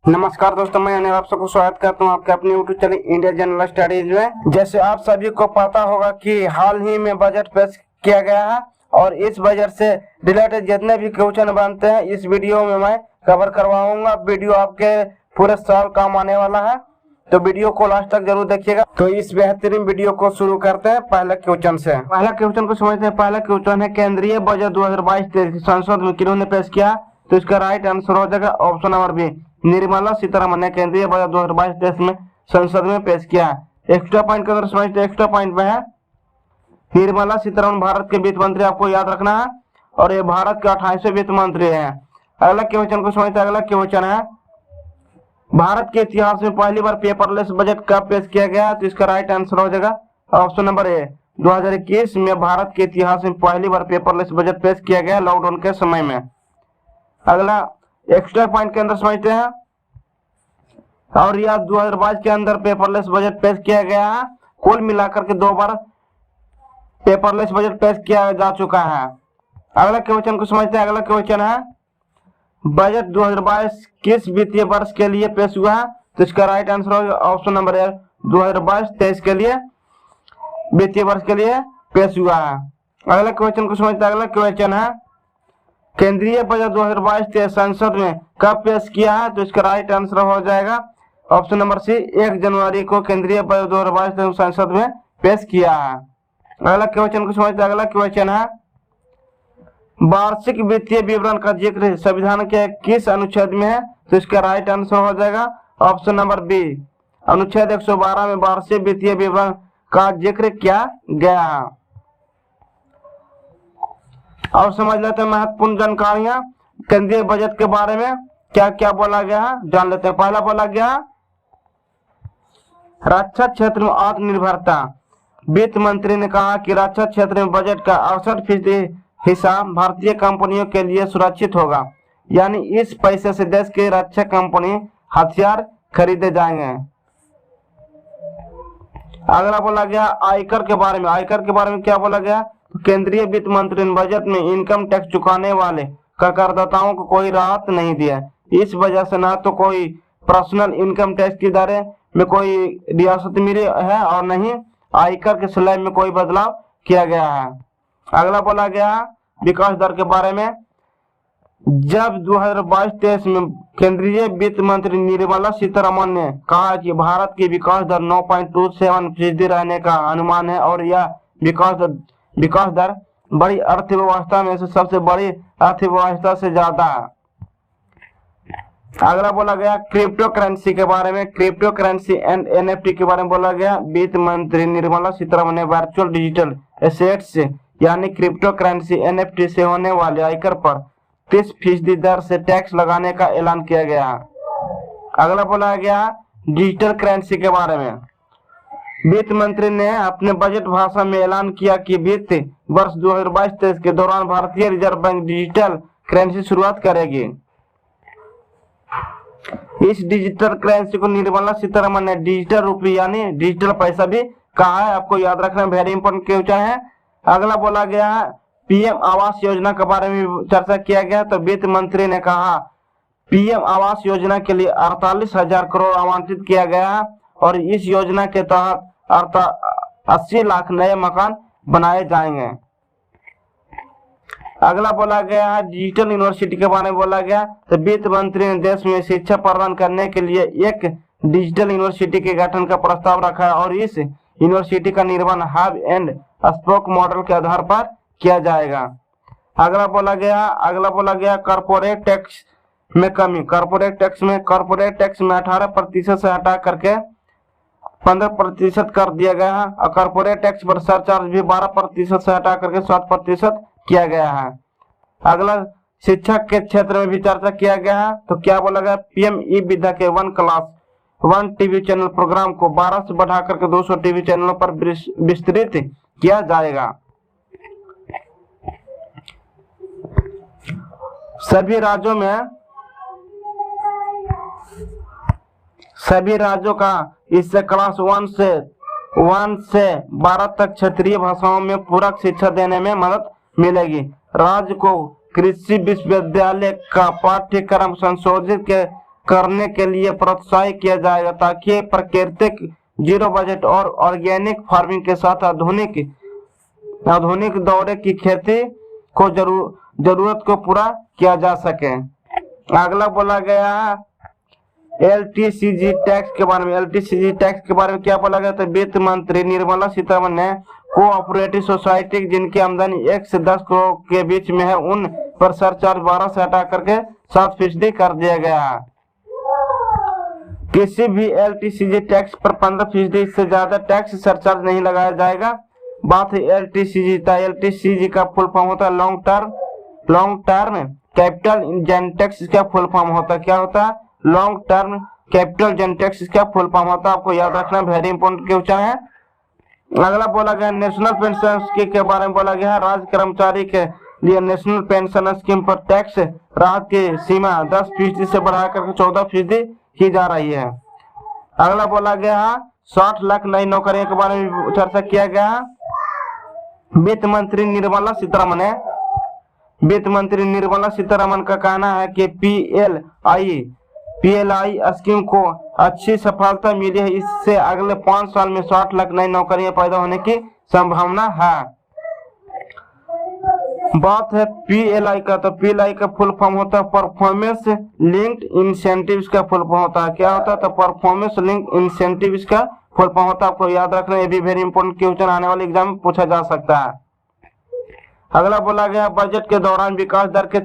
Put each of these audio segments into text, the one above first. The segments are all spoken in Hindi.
नमस्कार दोस्तों, मैं अनिल आप सबको स्वागत करता हूं आपके अपने YouTube channel India general studies में। जैसे आप सभी को पता होगा कि हाल ही में बजट पेश किया गया है और इस बजट से रिलेटेड जितने भी क्वेश्चन बनते हैं इस वीडियो में मैं कवर करवाऊंगा। वीडियो आपके पूरे साल काम आने वाला है, तो वीडियो को लास्ट तक जरूर देखिएगा। तो इस बेहतरीन वीडियो को शुरू करते हैं पहले क्वेश्चन से। पहला क्वेश्चन को समझते हैं। पहला क्वेश्चन है, केंद्रीय बजट 2022-23 संसद में किन्होंने पेश किया? तो इसका राइट आंसर हो जाएगा option number B, Nirmala Sitharaman ने केंद्रीय बजट 2022-23 में संसद में पेश किया। एक्स्ट्रा पॉइंट के अंदर समझते, एक्स्ट्रा पॉइंट में है निर्मला सीतारमण भारत के वित्त मंत्री, आपको याद रखना है, और ये भारत के 28वें वित्त मंत्री हैं। अगला क्वेश्चन को समझते, अगला क्वेश्चन है, भारत के इतिहास में पहली बार पेपरलेस बजट कब पेश किया गया? तो इसका राइट आंसर हो जाएगा ऑप्शन नंबर ए, 2021 में भारत के इतिहास में पहली बार पेपरलेस बजट पेश किया गया लॉकडाउन के समय में। अगला एक्स्ट्रा पॉइंट के अंदर समझते हैं, और यह 2022 के अंदर पेपरलेस बजट पेश किया गया है। कुल मिलाकर के 2 बार पेपरलेस बजट पेश किया जा चुका है। अगला क्वेश्चन को समझते हैं। अगला क्वेश्चन है, बजट 2022 किस वित्तीय वर्ष के लिए पेश हुआ है? तो इसका राइट आंसर होगा ऑप्शन नंबर ए, 2022-23 के लिए वित्तीय वर्ष के लिए पेश हुआ है। अगला क्वेश्चन को समझते हैं। अगला क्वेश्चन है, केंद्रीय बजट 2022-23 संसद में कब पेश किया है? तो इसका राइट आंसर हो जाएगा ऑप्शन नंबर सी, 1 जनवरी को केंद्रीय बजट 2022 संसद में पेश किया है। अगला क्वेश्चन को समझते हैं। अगला क्वेश्चन है, वार्षिक वित्तीय विवरण का जिक्र संविधान के किस अनुच्छेद में है? तो इसका राइट आंसर हो जाएगा ऑप्शन नंबर बी, अनुच्छेद 112 में वार्षिक वित्तीय विवरण का जिक्र किया गया है। और समझ लेते हैं महत्वपूर्ण जानकारियां केंद्रीय बजट के बारे में, क्या क्या बोला गया है जान लेते हैं। पहला बोला गया रक्षा क्षेत्र में आत्मनिर्भरता। वित्त मंत्री ने कहा कि रक्षा क्षेत्र में बजट का 68% हिस्सा भारतीय कंपनियों के लिए सुरक्षित होगा, यानी इस पैसे से देश के रक्षा कंपनी हथियार खरीदे जाएंगे। अगला बोला गया आयकर के बारे में। आयकर के बारे में क्या बोला गया? तो केंद्रीय वित्त मंत्री ने बजट में इनकम टैक्स चुकाने वाले करदाताओं को कोई राहत नहीं दिया। इस वजह से ना तो कोई पर्सनल इनकम टैक्स की दरें में कोई रियासत मिली है और नहीं आयकर के स्लैब में कोई बदलाव किया गया है। अगला बोला गया विकास दर के बारे में। जब 2022-23 में केंद्रीय वित्त मंत्री निर्मला सीतारमण ने कहा कि भारत की विकास दर 9.27% रहने का अनुमान है और यह विकास दर बड़ी अर्थव्यवस्था में से सबसे बड़ी अर्थव्यवस्था से ज्यादा है। अगला बोला गया क्रिप्टो करेंसी के बारे में। क्रिप्टो करेंसी एंड एनएफटी के बारे में बोला गया। वित्त मंत्री निर्मला सीतारमण ने वर्चुअल डिजिटल एसेट्स यानी क्रिप्टो करेंसी एनएफटी से होने वाले आयकर पर 30% दर से टैक्स लगाने का ऐलान किया गया। अगला बोला गया डिजिटल करेंसी के बारे में। वित्त मंत्री ने अपने बजट भाषण में ऐलान किया कि वित्त वर्ष 2022-23 के दौरान भारतीय रिजर्व बैंक डिजिटल करेंसी शुरुआत करेगी। इस डिजिटल करेंसी को निर्मला सीतारमण ने डिजिटल रुपये यानी डिजिटल पैसा भी कहा है, आपको याद रखना, वेरी इंपॉर्टेंट क्वेश्चन है। अगला बोला गया है पीएम आवास योजना के बारे में चर्चा किया गया। तो वित्त मंत्री ने कहा पीएम आवास योजना के लिए 48,000 करोड़ आवंटित किया गया है और इस योजना के तहत 80 लाख नए मकान बनाए जाएंगे। अगला बोला गया है डिजिटल यूनिवर्सिटी के बारे में बोला गया। तो वित्त मंत्री ने देश में शिक्षा प्रदान करने के लिए एक डिजिटल यूनिवर्सिटी के गठन का प्रस्ताव रखा है और इस यूनिवर्सिटी का निर्माण हब एंड स्पोक मॉडल के आधार पर किया जाएगा। अगला बोला गया कॉर्पोरेट टैक्स में कमी। कॉर्पोरेट टैक्स में 18% से हटा करके 15% कर दिया गया है और कॉर्पोरेट टैक्स पर सरचार्ज भी 12% से हटा करके 7% किया गया है। अगला शिक्षा के क्षेत्र में भी चर्चा किया गया है। तो क्या बोला गया पीएम ई विद्या के 1 क्लास 1 टीवी चैनल प्रोग्राम को 12 से बढ़ा करके 200 टीवी चैनलों पर विस्तृत किया जाएगा। सभी राज्यों का इससे क्लास 1 से 12 तक क्षेत्रीय भाषाओं में पूरक शिक्षा देने में मदद मिलेगी। राज्य को कृषि विश्वविद्यालय का पाठ्यक्रम संशोधित के करने के लिए प्रोत्साहित किया जाएगा ताकि प्राकृतिक जीरो बजट और ऑर्गेनिक फार्मिंग के साथ आधुनिक दौरे की खेती को जरूरत को पूरा किया जा सके। अगला बोला गया है LTCG टैक्स के बारे में। LTCG टैक्स के बारे में क्या बोला गया? तो वित्त मंत्री निर्मला सीतारमण ने कोऑपरेटिव सोसाइटी जिनकी आमदनी 1 से 10 करोड़ के बीच में है उन पर सरचार्ज 12 से हटा करके 7% कर दिया गया है। किसी भी LTCG टैक्स पर 15% से ज्यादा टैक्स सरचार्ज नहीं लगाया जाएगा। बात है LTCG था। LTCG का फुल फॉर्म होता है long term capital gain tax. इसका फुल फॉर्म होता क्या होता है? Long term capital gain tax. इसका फुल फॉर्म होता है, आपको याद रखना, वेरी इंपॉर्टेंट क्वेश्चन है। अगला बोला गया नेशनल पेंशन स्कीम के बारे में बोला गया है। राज्य कर्मचारी के लिए नेशनल पेंशन स्कीम पर टैक्स राहत की सीमा 10% से बढ़ाकर 14% की जा रही है। अगला बोला गया है 60 लाख नई नौकरियों के बारे में चर्चा किया गया है। वित्त मंत्री निर्मला सीतारमण का कहना है कि PLI स्कीम को अच्छी सफलता मिली है। इससे अगले 5 साल में 60 लाख नई नौकरियां पैदा होने की संभावना है। बात है PLI का, तो PLI का फुल फॉर्म होता है परफॉर्मेंस लिंक्ड इंसेंटिव। का फुल फॉर्म होता है क्या होता है? तो परफॉर्मेंस लिंक्ड इंसेंटिव का फुल फॉर्म होता है, आपको याद रखना। ये भी वेरी इंपॉर्टेंट क्वेश्चन आने वाले एग्जाम में पूछा जा सकता है। अगला बोला गया बजट के दौरान विकास दर के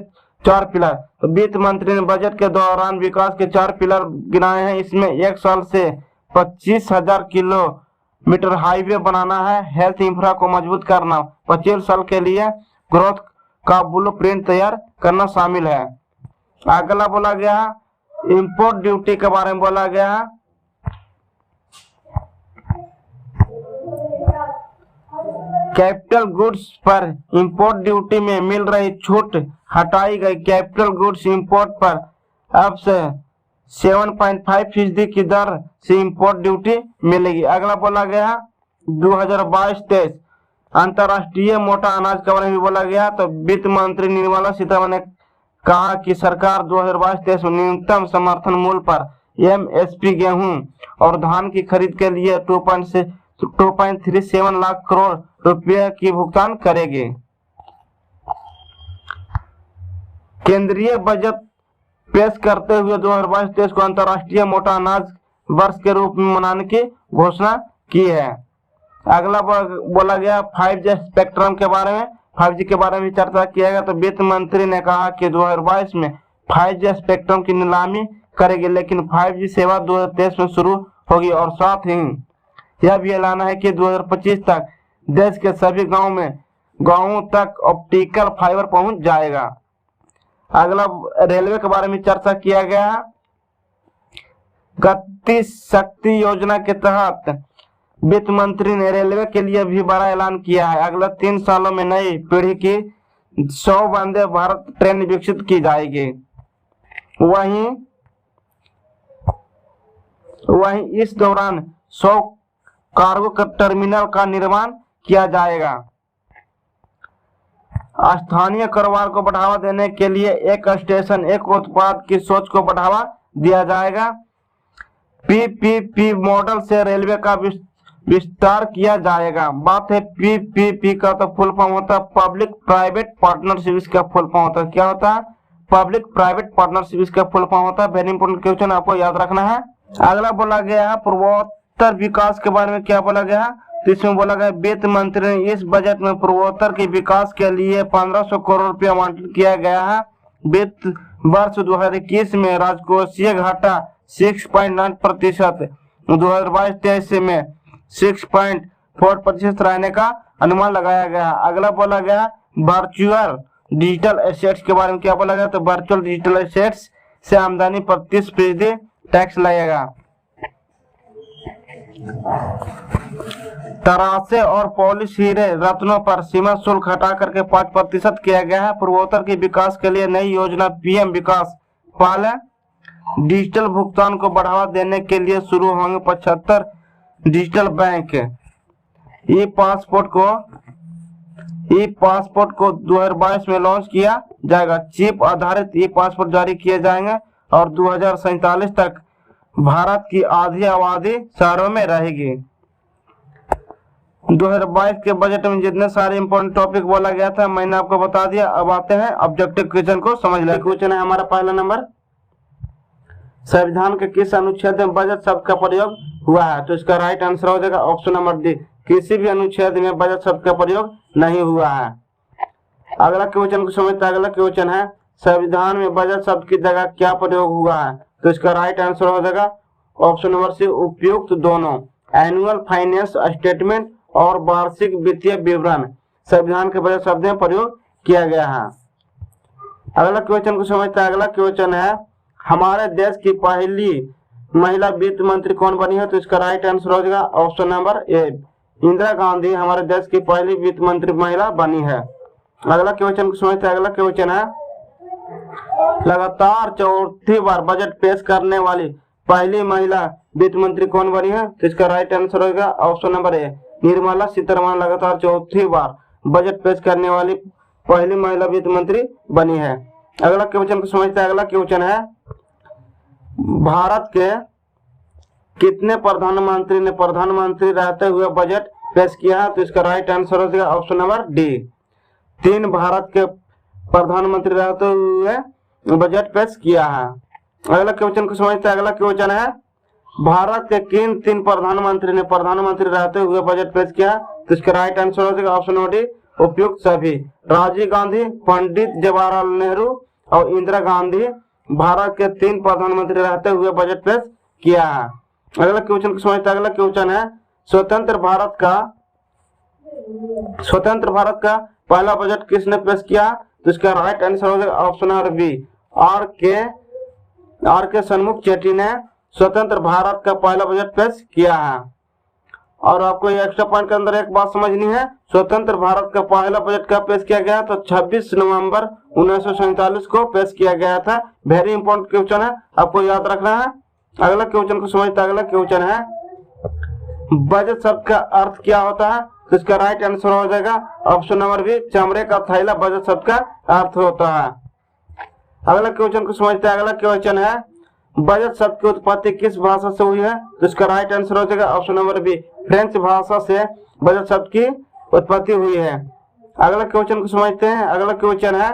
4 पिलर। तो वित्त मंत्री ने बजट के दौरान विकास के 4 पिलर गिनाए हैं। इसमें 1 साल से 25,000 किलोमीटर हाईवे बनाना है, हेल्थ इंफ्रा को मजबूत करना, 25 साल के लिए ग्रोथ का ब्लूप्रिंट तैयार करना शामिल है। अगला बोला गया इंपोर्ट ड्यूटी के बारे में बोला गया। कैपिटल गुड्स पर इंपोर्ट ड्यूटी में मिल रही छूट हटाई गई। कैपिटल गुड्स इंपोर्ट पर अब से 7.5% की दर से इंपोर्ट ड्यूटी मिलेगी। अगला बोला गया 2022-23 अंतर्राष्ट्रीय मोटा अनाज के बारे में बोला गया। तो वित्त मंत्री निर्मला सीतारमण ने कहा कि सरकार 2022-23 में न्यूनतम समर्थन मूल्य पर MSP गेहूं और धान की खरीद के लिए 2.37 लाख करोड़ रुपए की भुगतान करेगी। केंद्रीय बजट पेश करते हुए 2022-23 को अंतर्राष्ट्रीय मोटा अनाज वर्ष के रूप में मनाने की घोषणा की है। अगला बोला गया 5G स्पेक्ट्रम के बारे में। 5G के बारे में चर्चा किया गया। तो वित्त मंत्री ने कहा कि 2022 में 5G स्पेक्ट्रम की नीलामी करेगी, लेकिन 5G सेवा 2023 में शुरू होगी और साथ ही यह भी ऐलान है कि 2025 तक देश के सभी गांवों तक ऑप्टिकल फाइबर पहुंच जाएगा। अगला रेलवे के बारे में चर्चा किया गया। गति शक्ति योजना के तहत वित्त मंत्री ने रेलवे के लिए भी बड़ा ऐलान किया है। अगले 3 सालों में नई पीढ़ी की 100 वंदे भारत ट्रेन विकसित की जाएगी। वहीं इस दौरान 100 कार्गो टर्मिनल का निर्माण किया जाएगा। स्थानीय कारोबार को बढ़ावा देने के लिए एक स्टेशन एक उत्पाद की सोच को बढ़ावा दिया जाएगा। PPP मॉडल से रेलवे का विस्तार किया जाएगा। बात है PPP का, तो फुल फॉर्म होता है पब्लिक प्राइवेट पार्टनरशिप। इसका फुल फॉर्म होता है क्या होता है? Public private partnership. इसका फुल फॉर्म होता है, वेरी इंपॉर्टेंट क्वेश्चन, आपको याद रखना है। अगला बोला गया है पूर्वोत्तर विकास के बारे में। क्या बोला गया? तो इसमें बोला गया वित्त मंत्री ने इस बजट में पूर्वोत्तर के विकास के लिए 1500 करोड़ रुपया आवंटित किया गया है। वित्त वर्ष 2021 में राजकोषीय घाटा 6.9%, 2022-23 में 6.4% रहने का अनुमान लगाया गया। अगला बोला गया वर्चुअल डिजिटल एसेट्स के बारे में। क्या बोला गया? तो वर्चुअल डिजिटल एसेट्स से आमदनी पर 30% टैक्स लगेगा। तरासे और पॉलिश हीरे रत्नों पर सीमा शुल्क हटा करके 5% किया गया है। पूर्वोत्तर के विकास के लिए नई योजना PM विकास पहले डिजिटल भुगतान को बढ़ावा देने के लिए शुरू होंगे 75 डिजिटल बैंक। ई पासपोर्ट को 2022 में लॉन्च किया जाएगा। चिप आधारित ई पासपोर्ट जारी किए जाएंगे और 2047 तक भारत की आधी आबादी शहरों में रहेगी। 2022 के बजट में जितने सारे इंपॉर्टेंट टॉपिक बोला गया था मैंने आपको बता दिया। अब आते हैं ऑब्जेक्टिव क्वेश्चन को समझ लें। क्वेश्चन है हमारा पहला नंबर, संविधान के किस अनुच्छेद में बजट शब्द का प्रयोग हुआ है? तो इसका राइट आंसर हो जाएगा ऑप्शन नंबर डी, किसी भी अनुच्छेद में बजट शब्द का प्रयोग नहीं हुआ है। अगला क्वेश्चन को समझते हैं। अगला क्वेश्चन है, संविधान में बजट शब्द की जगह क्या प्रयोग हुआ है? तो इसका राइट आंसर हो जाएगा ऑप्शन नंबर सी, उपयुक्त दोनों। एनुअल फाइनेंस स्टेटमेंट और वार्षिक वित्तीय विवरण संविधान के बजट शब्द में प्रयोग किया गया है। अगला क्वेश्चन को समझते हैं। अगला क्वेश्चन है, हमारे देश की पहली महिला वित्त मंत्री कौन बनी है? तो इसका राइट आंसर हो जाएगा option number A, Indira Gandhi हमारे देश की पहली वित्त मंत्री महिला बनी है। अगला क्वेश्चन को समझते हैं। अगला क्वेश्चन है, लगातार चौथी बार बजट पेश करने वाली पहली महिला वित्त मंत्री कौन बनी है? तो इसका राइट आंसर होगा option number A, Nirmala Sitharaman लगातार चौथी बार बजट पेश करने वाली पहली महिला वित्त मंत्री बनी है। अगला क्वेश्चन को समझते हैं। अगला क्वेश्चन है, भारत के कितने प्रधानमंत्री ने प्रधानमंत्री रहते हुए बजट पेश किया है? तो इसका राइट आंसर हो जाएगा ऑप्शन नंबर डी, 3 भारत के प्रधानमंत्री रहते हुए बजट पेश किया है। अगला क्वेश्चन को समझते हैं। अगला क्वेश्चन है, भारत के किन 3 प्रधानमंत्री ने प्रधानमंत्री रहते हुए बजट पेश किया? तो इसका राइट आंसर हो जाएगा ऑप्शन नंबर डी, उपयुक्त सभी। राजीव गांधी, पंडित जवाहरलाल नेहरू और इंदिरा गांधी भारत के 3 प्रधानमंत्री रहते हुए बजट पेश किया है। अगला क्वेश्चन को समझते हैं। अगला क्वेश्चन है, स्वतंत्र भारत का पहला बजट किसने पेश किया? तो इसका राइट आंसर हो जाएगा ऑप्शन नंबर बी, आर के सन्मुख चेट्टी ने स्वतंत्र भारत का पहला बजट पेश किया है। और आपको ये एक्स्ट्रा पॉइंट के अंदर एक बात समझनी है, स्वतंत्र भारत का पहला बजट कब पेश किया गया? तो 26 नवंबर 1947 को पेश किया गया था। वेरी इंपॉर्टेंट क्वेश्चन है, आपको याद रखना है। अगला क्वेश्चन को समझते हैं। अगला क्वेश्चन है, बजट शब्द का अर्थ क्या होता है? तो इसका राइट आंसर हो जाएगा ऑप्शन नंबर बी, चमड़े का थैला बजट शब्द का अर्थ होता है। अगला क्वेश्चन को समझते हैं। अगला क्वेश्चन है, बजट शब्द की उत्पत्ति किस भाषा से हुई है? तो इसका राइट आंसर हो जाएगा ऑप्शन नंबर बी, फ्रेंच भाषा से बजट शब्द की उत्पत्ति हुई है। अगला क्वेश्चन को समझते हैं। अगला क्वेश्चन है,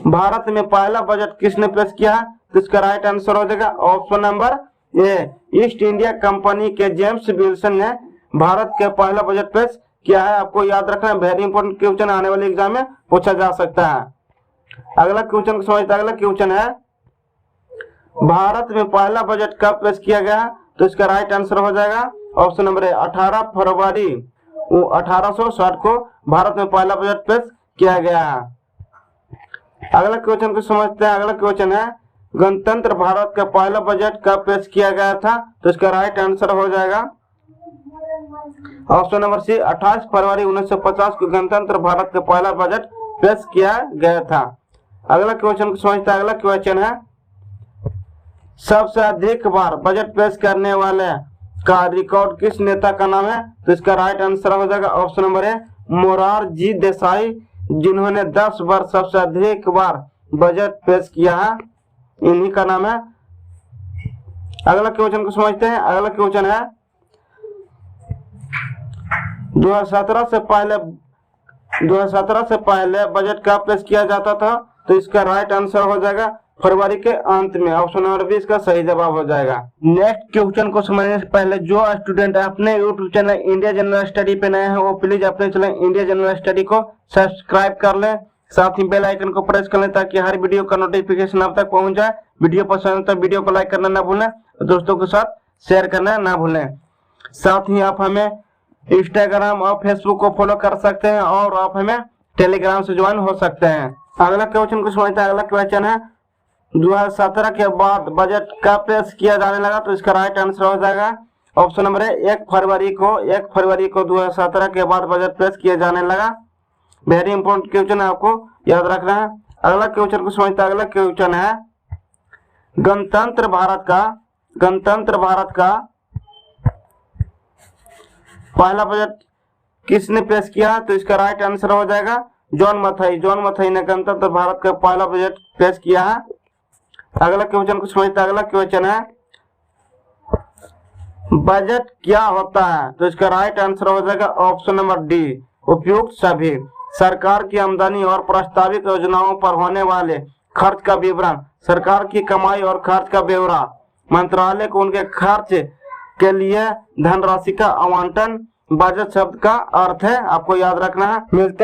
भारत में पहला बजट किसने पेश किया है? तो इसका राइट आंसर हो जाएगा option number A, east India company के जेम्स विल्सन ने भारत के पहला बजट पेश किया है। आपको याद रखना है, वेरी इंपॉर्टेंट क्वेश्चन आने वाले एग्जाम में पूछा जा सकता है। अगला क्वेश्चन को समझते हैं। अगला क्वेश्चन है, भारत में पहला बजट कब पेश किया गया? तो इसका राइट आंसर हो जाएगा ऑप्शन नंबर ए, 18 फरवरी 1860 को भारत में पहला बजट पेश किया गया है। अगला क्वेश्चन को समझते हैं। अगला क्वेश्चन है, गणतंत्र भारत का पहला बजट कब पेश किया गया था? तो इसका राइट आंसर हो जाएगा ऑप्शन नंबर सी, 28 फरवरी 1950 को गणतंत्र भारत का पहला बजट पेश किया गया था। अगला क्वेश्चन को समझते हैं। अगला क्वेश्चन है, सबसे अधिक बार बजट पेश करने वाले का रिकॉर्ड किस नेता का नाम है? तो इसका राइट आंसर हो जाएगा option number A, Morarji Desai, जिन्होंने 10 बार सबसे अधिक बार बजट पेश किया है, इन्हीं का नाम है। अगला क्वेश्चन को समझते हैं। अगला क्वेश्चन है, 2017 से पहले बजट कब पेश किया जाता था? तो इसका राइट आंसर हो जाएगा फरवरी के अंत में, ऑप्शन नंबर बी इसका सही जवाब हो जाएगा। नेक्स्ट क्वेश्चन को समझने से पहले जो स्टूडेंट अपने YouTube channel India general study पे नए हैं वो प्लीज अपने चैनल इंडिया जनरल स्टडी को सब्सक्राइब कर लें, साथ ही बेल आइकन को प्रेस कर लें ताकि हर वीडियो का नोटिफिकेशन आप तक पहुंच जाए। वीडियो पसंद है तो वीडियो को लाइक करना ना भूलें, दोस्तों के साथ शेयर करना ना भूलें। साथ ही आप हमें इंस्टाग्राम और फेसबुक को फॉलो कर सकते हैं और आप हमें टेलीग्राम से ज्वाइन हो सकते हैं। अगला क्वेश्चन को समझते हैं। अगला क्वेश्चन है, 2017 के बाद बजट कब पेश किया जाने लगा? तो इसका राइट आंसर हो जाएगा ऑप्शन नंबर है, 1 फरवरी को 2017 के बाद बजट पेश किया जाने लगा। वेरी इंपॉर्टेंट क्वेश्चन है, आपको याद रखना है। अगला क्वेश्चन को समझते हैं। अगला क्वेश्चन है, गणतंत्र भारत का पहला बजट किसने पेश किया? तो इसका राइट आंसर हो जाएगा जॉन मथाई ने गणतंत्र भारत का पहला बजट पेश किया है। अगला क्वेश्चन को समझते हैं। अगला क्वेश्चन है बजट क्या होता है? तो इसका राइट आंसर हो जाएगा ऑप्शन नंबर डी, उपयुक्त सभी। सरकार की आमदनी और प्रस्तावित योजनाओं पर होने वाले खर्च का विवरण, सरकार की कमाई और खर्च का ब्यौरा, मंत्रालय को उनके खर्च के लिए धनराशि का आवंटन बजट शब्द का अर्थ है, आपको याद रखना है। मिलते